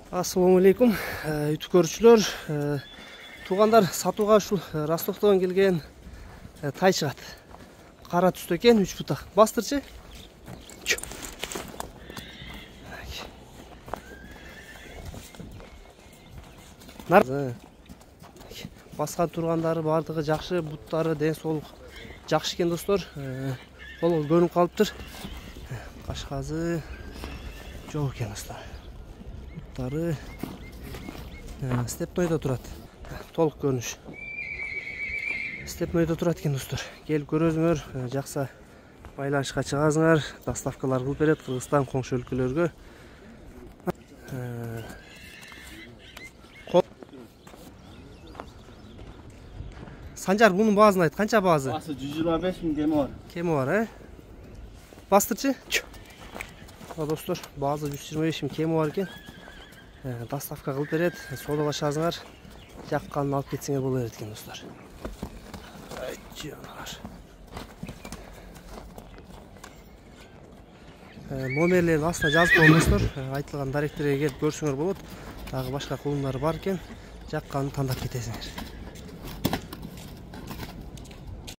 Ассаламу алейкум, YouTube көрүүчүлөр. Туугандар, сатууга ушул Ростоктон келген тай чыгат. Кара түстө экен, 3 бутак. Бастырчы. Баскан тургандары бардыгы жакшы, буттары, ден соолук жакшы экен достор. Колго көнүп калыптыр. Кашказы жок экен достор. Буттары степнойдо турат. Толук көрүнүш. Степнойдо турат экен достор. Келип көрөсүңөр, жакса байланышка чыгасыңар, доставкалар кылып берет Кыргызстан коңшу өлкөлөргө. Санжар, bunun баазын айт, канча баазы? Баасы 125 миң кеми бар. Кеми бар, Бастырчы? Достор, баазы 125 миң кеми бар экен. Доставка кылып берет, соодалашасыңар, жакканын алып кетсеңер боло берет экен достор. Номерлерин астына жазып коюңуз достор. Айтылган даректерге келип көрсөңөр болот. Дагы башка кылымдары бар экен, жакканын тандап кетесиңер.